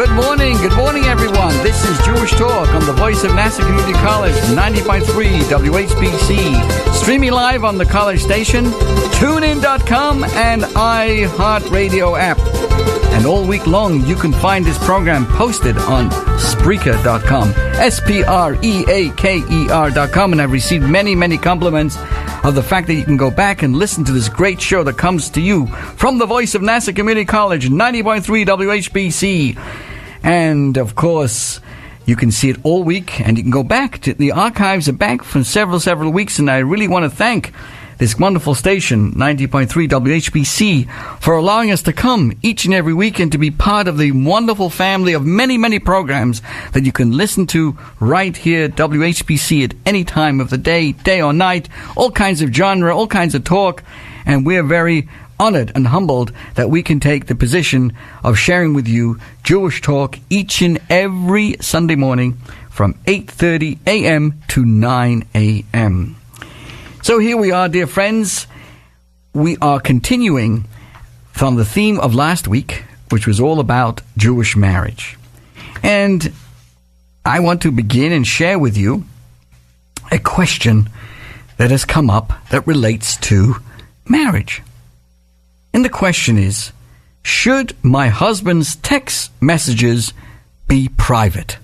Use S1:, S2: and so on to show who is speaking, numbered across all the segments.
S1: Good morning, everyone. This is Jewish Talk on the voice of Nassau Community College, 90.3 WHBC. Streaming live on the college station, TuneIn.com, and iHeartRadio app. And all week long, you can find this program posted on Spreaker.com, Spreaker.com. And I've received many, many compliments of the fact that you can go back and listen to this great show that comes to you from the voice of Nassau Community College, 90.3 WHBC. And, of course, you can see it all week, and you can go back to the archives are back from several weeks, and I really want to thank this wonderful station, 90.3 WHBC, for allowing us to come each and every week and to be part of the wonderful family of many, many programs that you can listen to right here at WHBC at any time of the day or night, all kinds of genre, all kinds of talk, and we're very honored and humbled that we can take the position of sharing with you Jewish Talk each and every Sunday morning from 8:30 a.m. to 9 a.m. So here we are, dear friends. We are continuing from the theme of last week, which was all about Jewish marriage. And I want to begin and share with you a question that has come up that relates to marriage. And the question is, should my husband's text messages be private?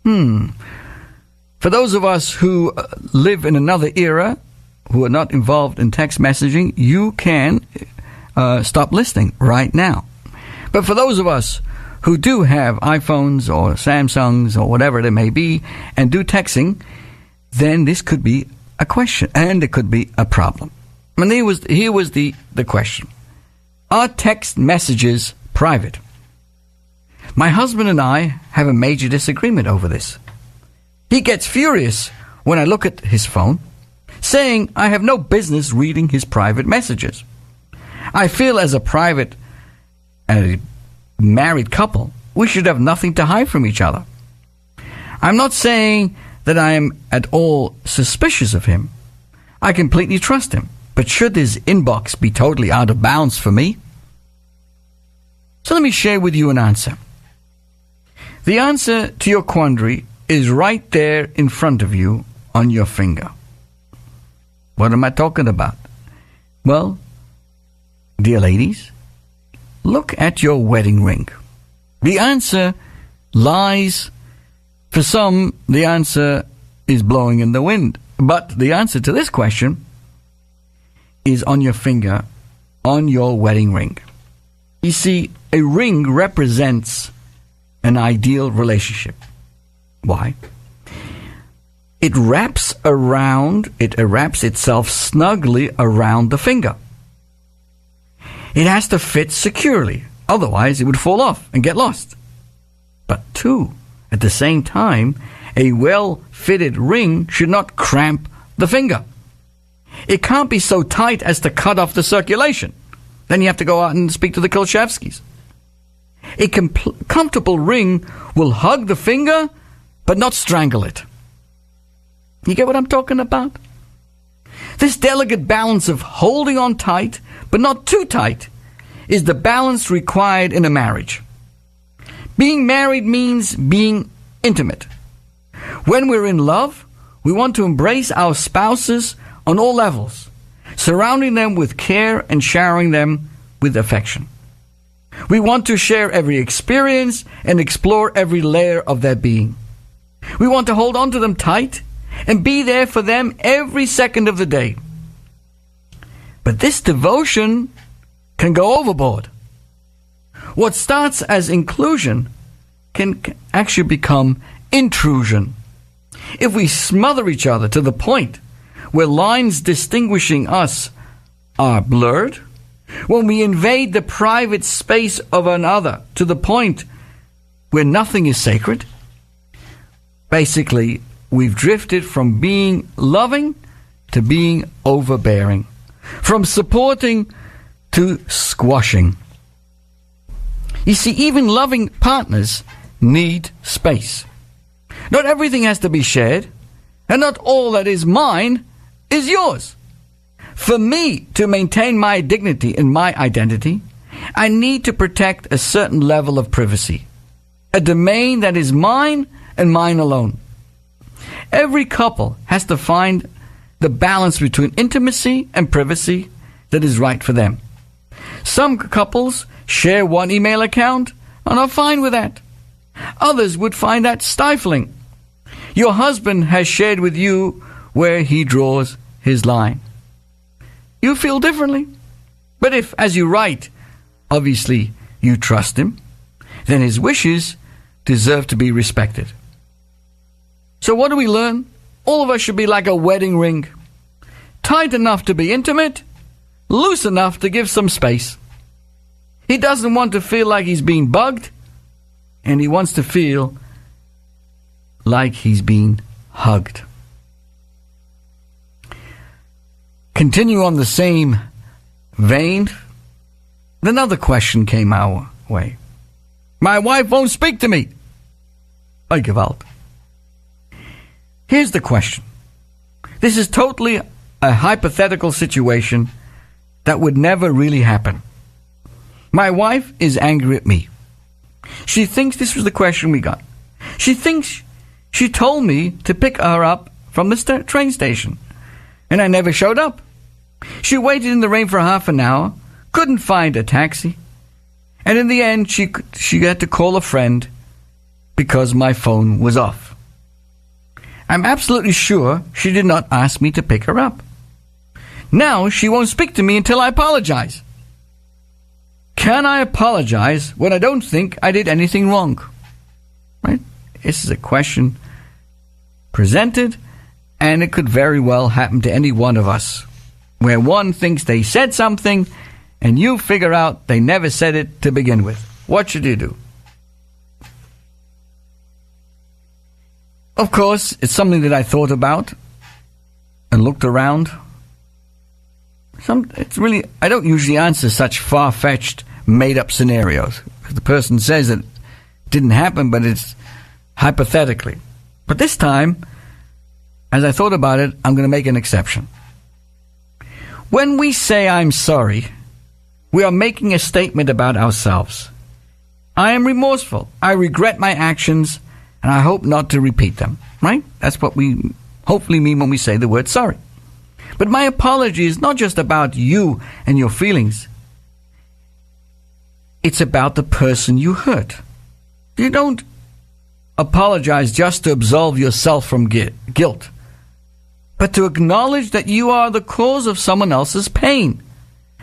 S1: For those of us who live in another era, who are not involved in text messaging, you can stop listening right now. But for those of us who do have iPhones or Samsungs or whatever it may be and do texting, then this could be a question and it could be a problem. And here was the question. Are text messages private? My husband and I have a major disagreement over this. He gets furious when I look at his phone, saying I have no business reading his private messages. I feel as a married couple, we should have nothing to hide from each other. I'm not saying that I am at all suspicious of him. I completely trust him. But should his inbox be totally out of bounds for me? So let me share with you an answer. The answer to your quandary is right there in front of you on your finger. What am I talking about? Well, dear ladies, look at your wedding ring. The answer lies, for some, the answer is blowing in the wind. But the answer to this question is on your finger, on your wedding ring. You see, a ring represents an ideal relationship. Why? It wraps itself snugly around the finger. It has to fit securely, otherwise it would fall off and get lost. But at the same time, a well-fitted ring should not cramp the finger. It can't be so tight as to cut off the circulation. Then you have to go out and speak to the Kolchevskis. A comfortable ring will hug the finger, but not strangle it. You get what I'm talking about? This delicate balance of holding on tight, but not too tight, is the balance required in a marriage. Being married means being intimate. When we're in love, we want to embrace our spouses on all levels, surrounding them with care and showering them with affection. We want to share every experience and explore every layer of their being. We want to hold on to them tight and be there for them every second of the day. But this devotion can go overboard. What starts as inclusion can actually become intrusion. If we smother each other to the point where lines distinguishing us are blurred, when we invade the private space of another to the point where nothing is sacred, basically, we've drifted from being loving to being overbearing, from supporting to squashing. You see, even loving partners need space. Not everything has to be shared, and not all that is mine is yours. For me to maintain my dignity and my identity, I need to protect a certain level of privacy, a domain that is mine and mine alone. Every couple has to find the balance between intimacy and privacy that is right for them. Some couples share one email account and are fine with that. Others would find that stifling. Your husband has shared with you where he draws his line. You feel differently. But if, as you write, obviously you trust him, then his wishes deserve to be respected. So what do we learn? All of us should be like a wedding ring, tight enough to be intimate, loose enough to give some space. He doesn't want to feel like he's being bugged, and he wants to feel like he's being hugged. Continue on the same vein, another question came our way. My wife won't speak to me. I give out. Here's the question. This is totally a hypothetical situation that would never really happen. My wife is angry at me. She thinks this was the question we got. She thinks she told me to pick her up from the train station, and I never showed up. She waited in the rain for half an hour, couldn't find a taxi, and in the end she had to call a friend because my phone was off. I'm absolutely sure she did not ask me to pick her up. Now she won't speak to me until I apologize. Can I apologize when I don't think I did anything wrong? Right? This is a question presented, and it could very well happen to any one of us, where one thinks they said something, and you figure out they never said it to begin with. What should you do? Of course, it's something that I thought about and looked around. I don't usually answer such far-fetched, made-up scenarios. The person says it didn't happen, but it's hypothetically. But this time, as I thought about it, I'm going to make an exception. When we say I'm sorry, we are making a statement about ourselves. I am remorseful. I regret my actions, and I hope not to repeat them. Right? That's what we hopefully mean when we say the word sorry. But my apology is not just about you and your feelings. It's about the person you hurt. You don't apologize just to absolve yourself from guilt, but to acknowledge that you are the cause of someone else's pain,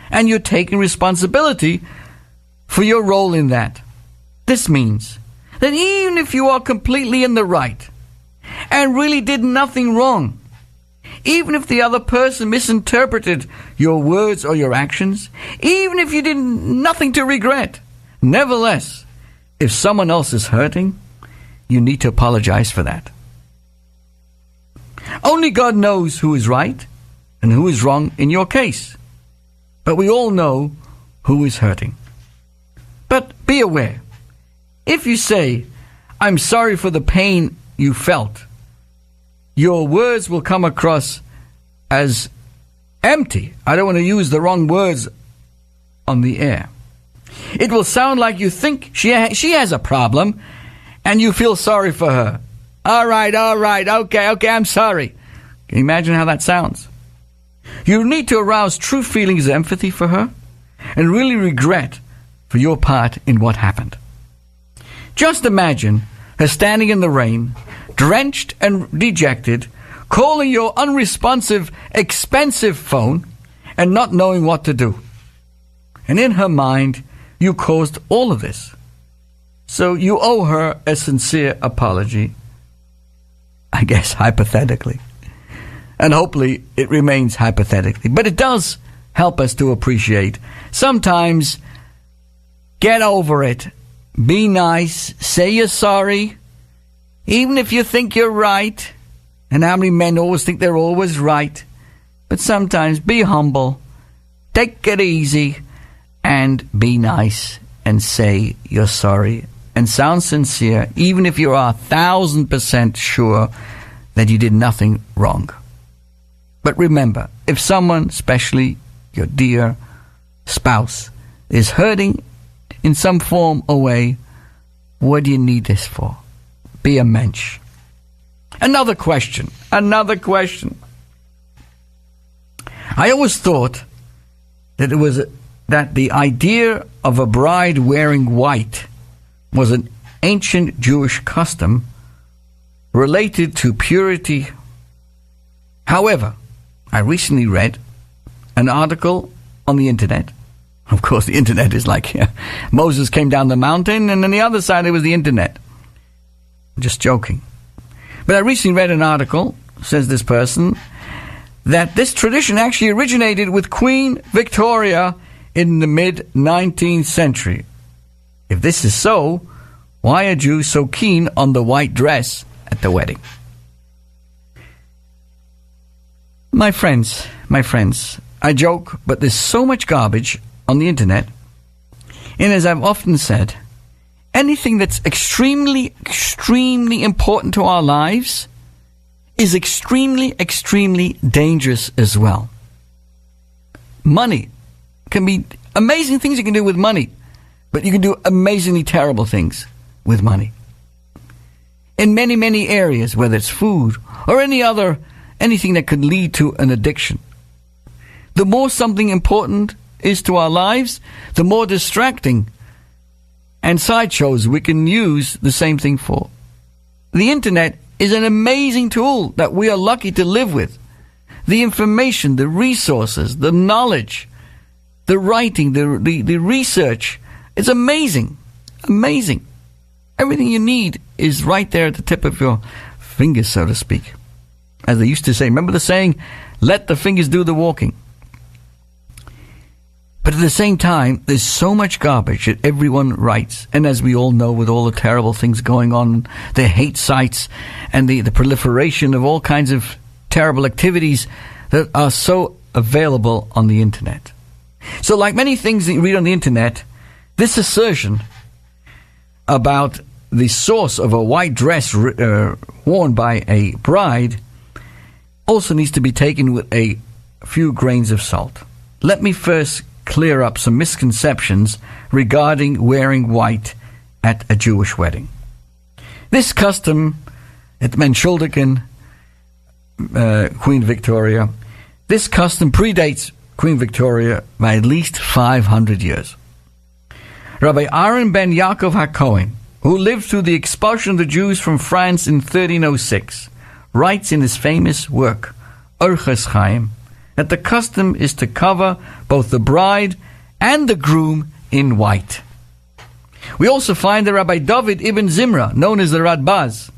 S1: and you're taking responsibility for your role in that. This means that even if you are completely in the right and really did nothing wrong, even if the other person misinterpreted your words or your actions, even if you did nothing to regret, nevertheless, if someone else is hurting, you need to apologize for that. Only God knows who is right and who is wrong in your case, but we all know who is hurting. But be aware, if you say, I'm sorry for the pain you felt, your words will come across as empty. I don't want to use the wrong words on the air. It will sound like you think she has a problem and you feel sorry for her. All right, okay, I'm sorry. Can you imagine how that sounds? You need to arouse true feelings of empathy for her and really regret for your part in what happened. Just imagine her standing in the rain, drenched and dejected, calling your unresponsive, expensive phone and not knowing what to do. And in her mind, you caused all of this. So you owe her a sincere apology, I guess hypothetically. And hopefully it remains hypothetically. But it does help us to appreciate. Sometimes get over it. Be nice. Say you're sorry. Even if you think you're right. And how many men always think they're always right. But sometimes be humble. Take it easy. And be nice. And say you're sorry. And sound sincere. Even if you are 1,000% sure that you did nothing wrong. But remember, if someone, especially your dear spouse, is hurting in some form or way, what do you need this for? Be a mensch. Another question. I always thought that the idea of a bride wearing white was an ancient Jewish custom related to purity. However, I recently read an article on the internet. Of course, the internet is like Moses came down the mountain, and on the other side it was the internet. I'm just joking. But I recently read an article, says this person, that this tradition actually originated with Queen Victoria in the mid-19th century. If this is so, why are Jews so keen on the white dress at the wedding? My friends, I joke, but there's so much garbage on the internet, and as I've often said, anything that's extremely, extremely important to our lives is extremely, extremely dangerous as well. Money can be amazing things you can do with money, but you can do amazingly terrible things with money. In many, many areas, whether it's food or anything that could lead to an addiction. The more something important is to our lives, the more distracting and sideshows we can use the same thing for. The internet is an amazing tool that we are lucky to live with. The information, the resources, the knowledge, the writing, the research, it's amazing. Amazing. Everything you need is right there at the tip of your fingers, so to speak. As they used to say, remember the saying, let the fingers do the walking. But at the same time, there's so much garbage that everyone writes. And as we all know, with all the terrible things going on, the hate sites and the proliferation of all kinds of terrible activities that are so available on the internet. So like many things that you read on the internet, this assertion about the source of a white dress worn by a bride also needs to be taken with a few grains of salt. Let me first clear up some misconceptions regarding wearing white at a Jewish wedding. This custom at Menschuldigen, Queen Victoria, this custom predates Queen Victoria by at least 500 years. Rabbi Aaron ben Yaakov HaKohen, who lived through the expulsion of the Jews from France in 1306, writes in his famous work, Orchos Chaim, that the custom is to cover both the bride and the groom in white. We also find that Rabbi David ibn Zimra, known as the Radbaz,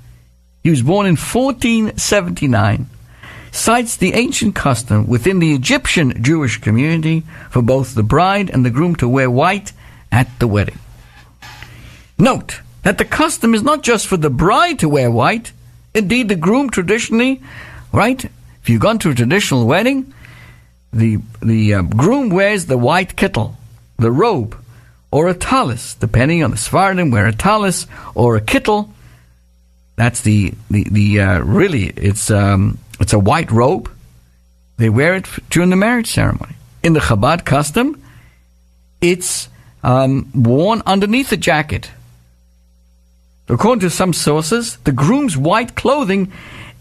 S1: he was born in 1479, cites the ancient custom within the Egyptian Jewish community for both the bride and the groom to wear white at the wedding. Note that the custom is not just for the bride to wear white. Indeed, the groom traditionally, right? If you've gone to a traditional wedding, the groom wears the white kittel, the robe, or a talis, depending on the Sephardim, wear a talis or a kittel. That's really it's a white robe. They wear it during the marriage ceremony. In the Chabad custom, it's worn underneath the jacket. According to some sources, the groom's white clothing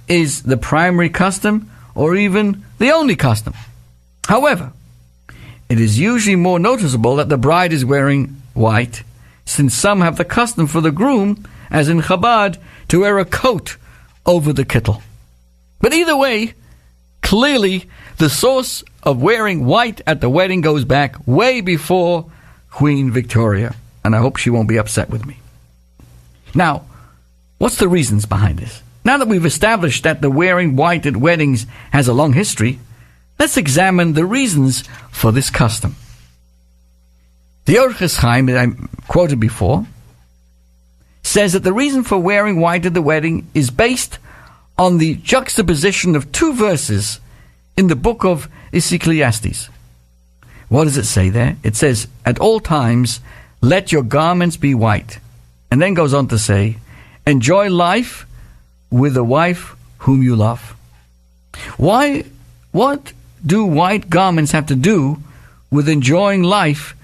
S1: is the primary custom or even the only custom. However, it is usually more noticeable that the bride is wearing white, since some have the custom for the groom, as in Chabad, to wear a coat over the kittel. But either way, clearly the source of wearing white at the wedding goes back way before Queen Victoria, and I hope she won't be upset with me. Now, what's the reasons behind this? Now that we've established that the wearing white at weddings has a long history, let's examine the reasons for this custom. The Orchos Chaim that I quoted before says that the reason for wearing white at the wedding is based on the juxtaposition of two verses in the book of Ecclesiastes. What does it say there? It says, at all times, let your garments be white. And then goes on to say, enjoy life with the wife whom you love. What do white garments have to do with enjoying life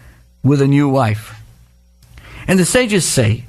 S1: with a new wife. And the sages say